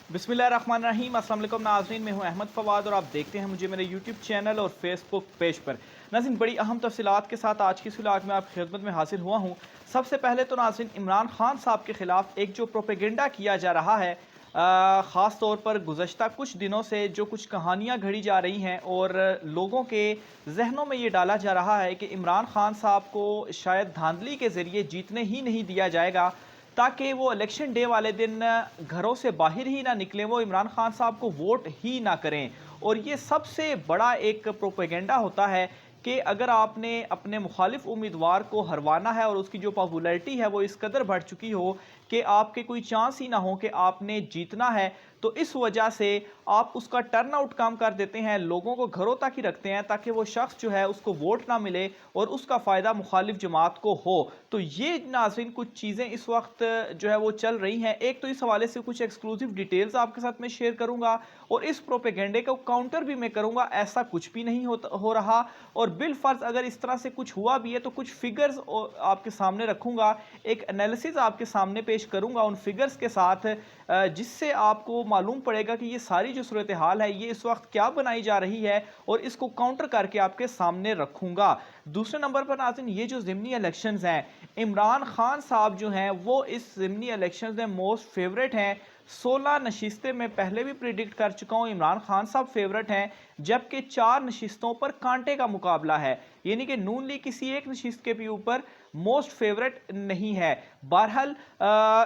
बिस्मिल्लाहिर्रहमानिर्रहीम। अस्सलाम वालेकुम नाज़रीन, मैं हूं अहमद फवाद और आप देखते हैं मुझे मेरे यूट्यूब चैनल और फेसबुक पेज पर। नाज़रीन, बड़ी अहम तफसीलात के साथ आज की इस व्लॉग में आपकी खिदमत में हाजिर हुआ हूं। सबसे पहले तो नाज़रीन, इमरान खान साहब के ख़िलाफ़ एक जो प्रोपेगेंडा किया जा रहा है, ख़ास तौर पर गुज़श्ता कुछ दिनों से जो कुछ कहानियाँ घड़ी जा रही हैं और लोगों के जहनों में ये डाला जा रहा है कि इमरान खान साहब को शायद धांधली के ज़रिए जीतने ही नहीं दिया जाएगा, ताकि वो इलेक्शन डे वाले दिन घरों से बाहर ही ना निकलें, वो इमरान खान साहब को वोट ही ना करें। और ये सबसे बड़ा एक प्रोपेगेंडा होता है कि अगर आपने अपने मुखालिफ उम्मीदवार को हरवाना है और उसकी जो पॉपुलैरिटी है वो इस कदर बढ़ चुकी हो कि आपके कोई चांस ही ना हो कि आपने जीतना है, तो इस वजह से आप उसका टर्न आउट कम कर देते हैं, लोगों को घरों तक ही रखते हैं ताकि वो शख्स जो है उसको वोट ना मिले और उसका फ़ायदा मुखालिफ जमात को हो। तो ये नाज़रीन कुछ चीज़ें इस वक्त जो है वो चल रही हैं। एक तो इस हवाले से कुछ एक्सक्लूसिव डिटेल्स आपके साथ मैं शेयर करूंगा और इस प्रोपेगेंडे को काउंटर भी मैं करूंगा, ऐसा कुछ भी नहीं हो रहा। और बिलफर्ज अगर इस तरह से कुछ हुआ भी है तो कुछ फिगर्स आपके सामने रखूंगा, एक एनालिसिस आपके सामने पेश करूंगा उन फिगर्स के साथ, जिससे आपको मालूम पड़ेगा कि ये सारी जो सूरत हाल है ये इस वक्त क्या बनाई जा रही है और इसको काउंटर करके आपके सामने रखूंगा। दूसरे नंबर पर नाज़रीन, ये जो ज़िमनी इलेक्शंस हैं, इमरान खान साहब जो हैं वो इस ज़िमनी इलेक्शंस में मोस्ट फेवरेट हैं। 16 नशिस्तें मैं पहले भी प्रिडिक्ट कर चुका हूँ, इमरान खान साहब फेवरेट हैं, जबकि 4 नशिस्तों पर कांटे का मुकाबला है, यानी कि नून लीग किसी एक नशिस्त के भी ऊपर मोस्ट फेवरेट नहीं है। बहरहाल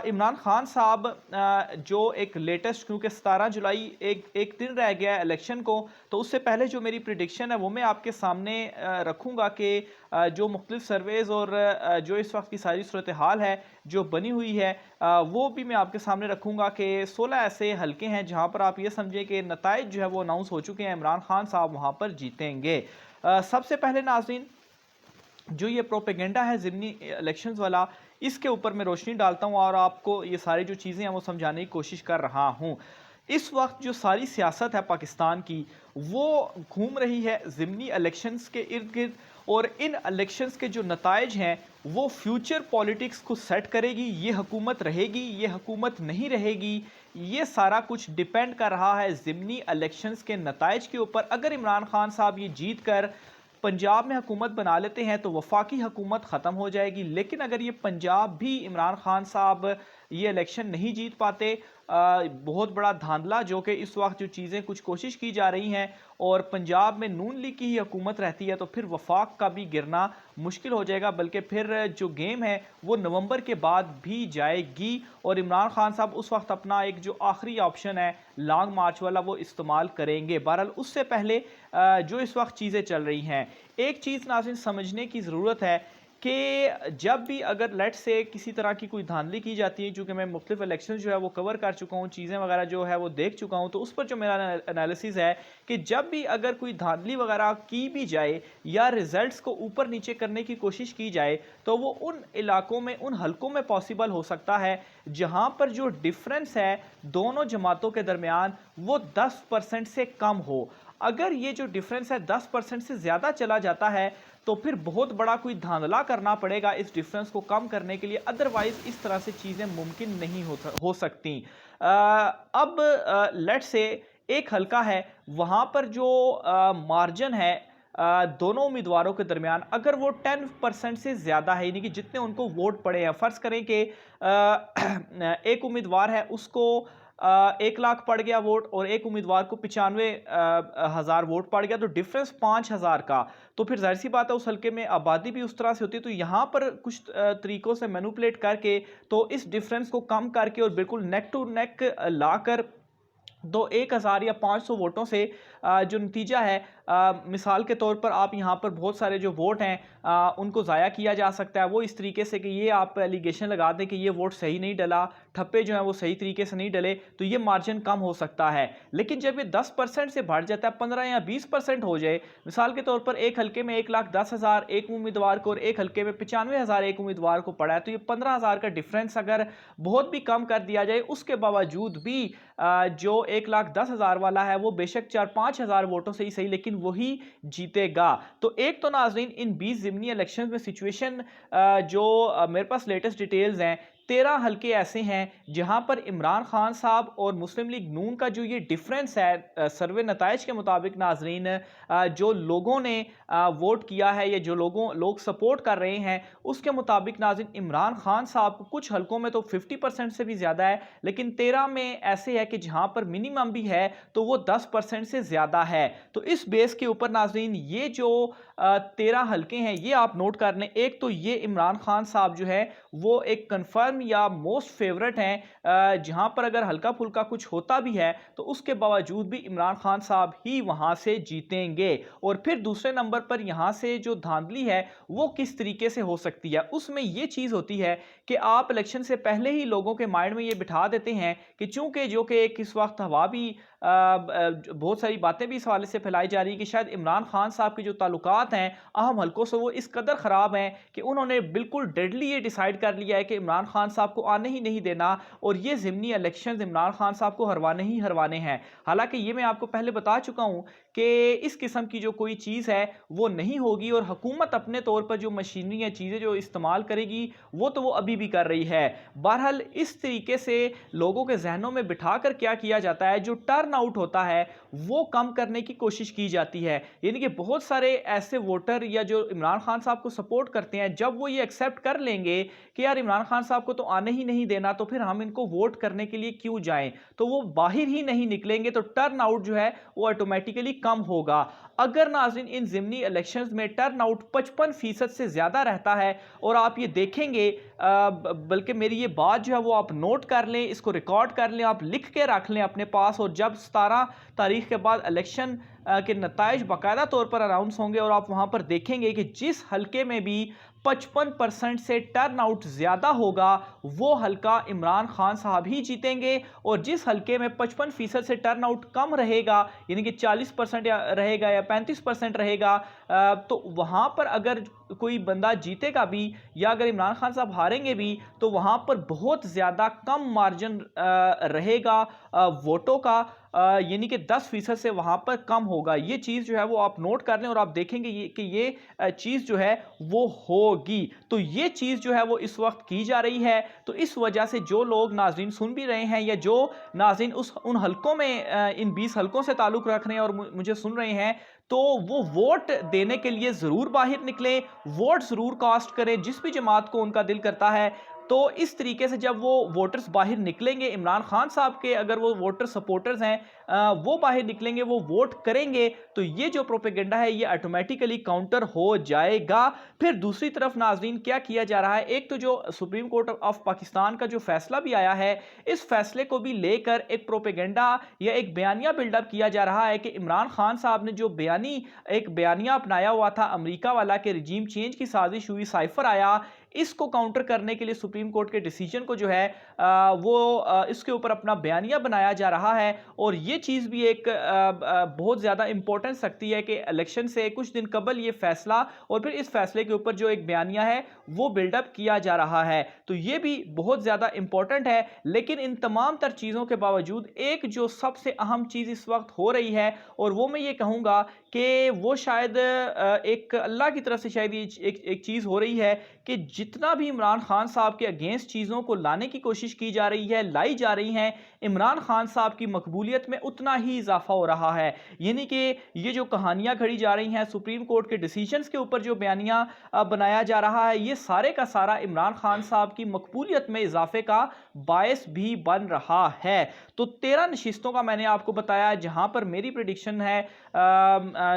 इमरान खान साहब जो एक लेटेस्ट, क्योंकि 17 जुलाई एक दिन रह गया है इलेक्शन को, तो उससे पहले जो मेरी प्रिडिक्शन है वो मैं आपके सामने रखूँगा कि जो मुख्तलिफ सर्वेज़ और जो इस वक्त की सारी सूरत हाल है जो बनी हुई है, वो भी मैं आपके सामने रखूँगा कि 16 ऐसे हलके हैं जहाँ पर आप ये समझें कि नताइज जो है वो अनाउंस हो चुके हैं, इमरान खान साहब वहाँ पर जीतेंगे। सबसे पहले नाज़रीन, जो ये प्रोपेगेंडा है ज़िमनी इलेक्शंस वाला, इसके ऊपर मैं रोशनी डालता हूँ और आपको ये सारी जो चीज़ें हैं वो समझाने की कोशिश कर रहा हूँ। इस वक्त जो सारी सियासत है पाकिस्तान की, वो घूम रही है ज़िमनी इलेक्शंस के इर्द गिर्द, और इन इलेक्शंस के जो नताइज हैं वो फ्यूचर पॉलिटिक्स को सेट करेगी। ये हुकूमत रहेगी, ये हुकूमत नहीं रहेगी, ये सारा कुछ डिपेंड कर रहा है ज़िमनी इलेक्शंस के नताइज के ऊपर। अगर इमरान खान साहब ये जीत कर पंजाब में हुकूमत बना लेते हैं तो वफाकी हुकूमत ख़त्म हो जाएगी, लेकिन अगर ये पंजाब भी इमरान खान साहब ये इलेक्शन नहीं जीत पाते, बहुत बड़ा धांधला जो कि इस वक्त जो चीज़ें कुछ कोशिश की जा रही हैं और पंजाब में नून लीग की ही हुकूमत रहती है, तो फिर वफाक का भी गिरना मुश्किल हो जाएगा, बल्कि फिर जो गेम है वो नवंबर के बाद भी जाएगी और इमरान खान साहब उस वक्त अपना एक जो आखिरी ऑप्शन है लॉन्ग मार्च वाला वो इस्तेमाल करेंगे। बहरहाल उससे पहले जो इस वक्त चीज़ें चल रही हैं, एक चीज़ नाज़रीन समझने की ज़रूरत है कि जब भी अगर लेट से किसी तरह की कोई धांधली की जाती है, चूँकि मैं मुख्तलिफ इलेक्शन जो है वो कवर कर चुका हूँ, चीज़ें वगैरह जो है वो देख चुका हूँ, तो उस पर जो मेरा एनालिसिस है कि जब भी अगर कोई धांधली वगैरह की भी जाए या रिजल्ट्स को ऊपर नीचे करने की कोशिश की जाए, तो वो उन इलाकों में, उन हलकों में पॉसिबल हो सकता है जहाँ पर जो डिफरेंस है दोनों जमातों के दरमियान वो 10% से कम हो। अगर ये जो डिफरेंस है 10% से ज़्यादा चला जाता है तो फिर बहुत बड़ा कोई धांधला करना पड़ेगा इस डिफरेंस को कम करने के लिए, अदरवाइज इस तरह से चीज़ें मुमकिन नहीं हो सकती। अब लेट से एक हलका है, वहाँ पर जो मार्जिन है दोनों उम्मीदवारों के दरमियान, अगर वो 10% से ज़्यादा है, यानी कि जितने उनको वोट पड़े हैं, फ़र्ज़ करें कि एक उम्मीदवार है उसको 1 लाख पड़ गया वोट और एक उम्मीदवार को 95,000 वोट पड़ गया, तो डिफरेंस 5,000 का, तो फिर जाहिर सी बात है उस हल्के में आबादी भी उस तरह से होती है। तो यहाँ पर कुछ तरीकों से मैनिपुलेट करके तो इस डिफरेंस को कम करके और बिल्कुल नेक टू नेक लाकर तो 1000 या 500 वोटों से जो नतीजा है, मिसाल के तौर पर आप यहाँ पर बहुत सारे जो वोट हैं उनको ज़ाया किया जा सकता है, वो इस तरीके से कि ये आप एलिगेशन लगा दें कि ये वोट सही नहीं डला, ठप्पे जो हैं वो सही तरीके से नहीं डले, तो ये मार्जिन कम हो सकता है। लेकिन जब ये 10% से बढ़ जाता है, 15 या 20% हो जाए, मिसाल के तौर पर एक हल्के में 1,10,000 एक उम्मीदवार को और एक हल्के में 95,000 एक उम्मीदवार को पड़ा है, तो ये 15,000 का डिफरेंस अगर बहुत भी कम कर दिया जाए, उसके बावजूद भी जो 1,10,000 वाला है वो बेशक 4-5 हज़ार वोटों से ही सही, लेकिन वही जीतेगा। तो एक तो नाजरीन इन 20 ज़िमनी इलेक्शन में सिचुएशन जो मेरे पास लेटेस्ट डिटेल्स हैं 13 हलके ऐसे हैं जहां पर इमरान खान साहब और मुस्लिम लीग नून का जो ये डिफरेंस है सर्वे नताइज के मुताबिक नाजरीन, जो लोगों ने वोट किया है या जो लोग सपोर्ट कर रहे हैं उसके मुताबिक नाज़रीन इमरान खान साहब को कुछ हलकों में तो 50% से भी ज़्यादा है, लेकिन 13 में ऐसे है कि जहां पर मिनिमम भी है तो वो 10% से ज़्यादा है। तो इस बेस के ऊपर नाज़रीन ये जो 13 हलके हैं ये आप नोट कर लें। एक तो ये इमरान खान साहब जो है वो एक कंफर्म या मोस्ट फेवरेट हैं, जहां पर अगर हल्का फुल्का कुछ होता भी है तो उसके बावजूद भी इमरान खान साहब ही वहां से जीतेंगे। और फिर दूसरे नंबर पर यहां से जो धांधली है वो किस तरीके से हो सकती है, उसमें ये चीज होती है कि आप इलेक्शन से पहले ही लोगों के माइंड में ये बिठा देते हैं कि चूंकि जो कि एक इस वक्त हवा भी बहुत सारी बातें भी इस हवाले से फैलाई जा रही है कि शायद इमरान खान साहब के जो ताल्लुकात हैं अहम हलकों से वो इस कदर ख़राब हैं कि उन्होंने बिल्कुल डेडली ये डिसाइड कर लिया है कि इमरान खान साहब को आने ही नहीं देना और ये ज़िमनी इलेक्शन इमरान खान साहब को हरवाने ही हरवाने हैं। हालांकि ये मैं आपको पहले बता चुका हूँ कि इस किस्म की जो कोई चीज़ है वो नहीं होगी और हुकूमत अपने तौर पर जो मशीनरी या चीज़ें जो इस्तेमाल करेगी वो तो वो अभी भी कर रही है। बहरहाल इस तरीके से लोगों के जहनों में बिठा कर क्या किया जाता है, जो टर्न आउट होता है वो कम करने की कोशिश की जाती है। यानी कि बहुत सारे ऐसे वोटर या जो इमरान खान साहब को सपोर्ट करते हैं जब वो ये एक्सेप्ट कर लेंगे कि यार इमरान खान साहब को तो आने ही नहीं देना तो फिर हम इनको वोट करने के लिए क्यों जाएं, तो वो बाहर ही नहीं निकलेंगे, तो टर्न आउट जो है वो ऑटोमेटिकली कम होगा। अगर नाज़रीन इन ज़िमनी इलेक्शंस में टर्न आउट 55% से ज़्यादा रहता है और आप ये देखेंगे, बल्कि मेरी ये बात जो है वो आप नोट कर लें, इसको रिकॉर्ड कर लें, आप लिख के रख लें अपने पास, और जब 17 तारीख के बाद इलेक्शन के नताइज बाकायदा तौर पर अनाउंस होंगे और आप वहां पर देखेंगे कि जिस हलके में भी 55% से टर्न आउट ज्यादा होगा वो हलका इमरान खान साहब ही जीतेंगे, और जिस हलके में 55% से टर्न आउट कम रहेगा यानी कि 40% रहेगा या 35% रहेगा, तो वहां पर अगर कोई बंदा जीतेगा भी या अगर इमरान खान साहब हारेंगे भी तो वहां पर बहुत ज्यादा कम मार्जिन रहेगा वोटों का, यानी कि 10% से वहां पर कम होगा। ये चीज जो है वो आप नोट कर लें और आप देखेंगे कि ये चीज जो है वो होगी। तो ये चीज जो है वो इस वक्त की जा रही है। तो इस वजह से जो लोग नाज़रीन सुन भी रहे हैं या जो नाज़रीन उन हलकों में इन 20 हलकों से ताल्लुक रख रहे हैं और मुझे सुन रहे हैं, तो वो वोट देने के लिए जरूर बाहर निकलें, वोट जरूर कास्ट करें जिस भी जमात को उनका दिल करता है। तो इस तरीके से जब वो वोटर्स बाहर निकलेंगे, इमरान खान साहब के अगर वो वोटर सपोर्टर्स हैं वो बाहर निकलेंगे, वो वोट करेंगे, तो ये जो प्रोपेगेंडा है ये ऑटोमेटिकली काउंटर हो जाएगा। फिर दूसरी तरफ नाजरीन क्या किया जा रहा है, एक तो जो सुप्रीम कोर्ट ऑफ पाकिस्तान का जो फैसला भी आया है, इस फैसले को भी लेकर एक प्रोपेगेंडा या एक बयानिया बिल्डअप किया जा रहा है कि इमरान खान साहब ने जो एक बयानिया अपनाया हुआ था अमेरिका वाला के रिजीम चेंज की साजिश हुई, साइफर आया, इसको काउंटर करने के लिए सुप्रीम कोर्ट के डिसीजन को जो है इसके ऊपर अपना बयानिया बनाया जा रहा है। और ये चीज़ भी एक बहुत ज़्यादा इंपॉर्टेंस रखती है कि इलेक्शन से कुछ दिन कबल ये फैसला और फिर इस फैसले के ऊपर जो एक बयानिया है वो बिल्डअप किया जा रहा है, तो ये भी बहुत ज़्यादा इंपॉर्टेंट है। लेकिन इन तमाम तर चीज़ों के बावजूद एक जो सबसे अहम चीज़ इस वक्त हो रही है, और वो मैं ये कहूँगा कि वो शायद एक अल्लाह की तरफ से शायद ये एक चीज़ हो रही है कि जितना भी इमरान खान साहब के अगेंस्ट चीज़ों को लाने की कोशिश की जा रही है, लाई जा रही हैं, इमरान खान साहब की मकबूलियत में उतना ही इजाफा हो रहा है। यानी कि ये जो कहानियां घड़ी जा रही हैं, सुप्रीम कोर्ट के डिसीजंस के ऊपर जो बयानिया बनाया जा रहा है, ये सारे का सारा इमरान खान साहब की मकबूलियत में इजाफे का बायस भी बन रहा है। तो 13 नशिस्तों का मैंने आपको बताया जहां पर मेरी प्रिडिक्शन है,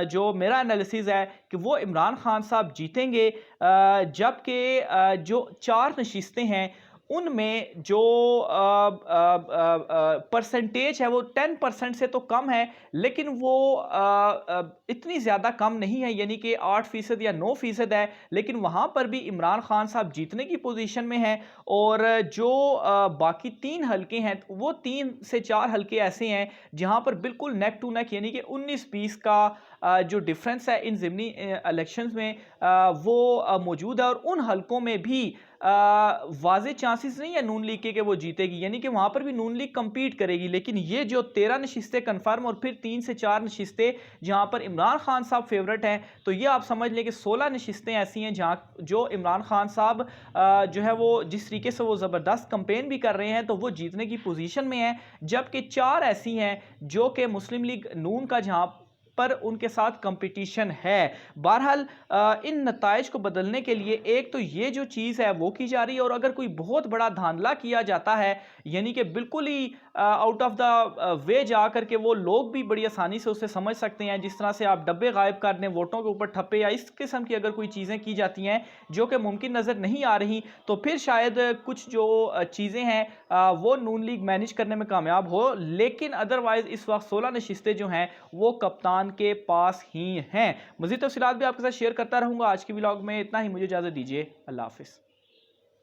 जो मेरा एनालिसिस है कि वो इमरान खान साहब जीतेंगे, जबकि जो 4 नशिस्तें हैं उनमें जो परसेंटेज है वो 10% से तो कम है, लेकिन वो इतनी ज़्यादा कम नहीं है, यानी कि 8% या 9% है, लेकिन वहाँ पर भी इमरान खान साहब जीतने की पोजीशन में है। और जो बाकी 3 हलके हैं वो 3 से 4 हलके ऐसे हैं जहाँ पर बिल्कुल नेक टू नेक यानी कि 19-20 का जो डिफरेंस है इन ज़िमनी इलेक्शंस में, वो मौजूद है, और उन हलकों में भी वाज़े चांसेस नहीं है नून लीग के कि वो जीतेगी, यानी कि वहाँ पर भी नून लीग कम्पीट करेगी। लेकिन ये जो 13 नशिस्तें कन्फर्म और फिर 3 से 4 नशिस्तें जहाँ पर इमरान खान साहब फेवरेट हैं, तो ये आप समझ लें कि 16 नशिस्तें ऐसी हैं जहाँ जो इमरान खान साहब जो है वो जिस तरीके से वो ज़बरदस्त कंपेन भी कर रहे हैं तो वो जीतने की पोजीशन में हैं, जबकि 4 ऐसी हैं जो कि मुस्लिम लीग नून का जहाँ पर उनके साथ कंपटीशन है। बहरहाल इन नताइज को बदलने के लिए एक तो ये जो चीज़ है वो की जा रही है, और अगर कोई बहुत बड़ा धांधला किया जाता है, यानी कि बिल्कुल ही आउट ऑफ द वे जा करके वो लोग भी बड़ी आसानी से उसे समझ सकते हैं, जिस तरह से आप डब्बे गायब कर दें, वोटों के ऊपर ठप्पे या इस किस्म की अगर कोई चीज़ें की जाती हैं जो कि मुमकिन नज़र नहीं आ रही, तो फिर शायद कुछ जो चीज़ें हैं वो नून लीग मैनेज करने में कामयाब हो। लेकिन अदरवाइज़ इस वक्त 16 नशिस्तें जो हैं वो कप्तान के पास ही हैं। मज़ीद तफ़सीलात भी आपके साथ शेयर करता रहूँगा। आज की व्लॉग में इतना ही, मुझे इजाज़त दीजिए। अल्लाह हाफ़िज़।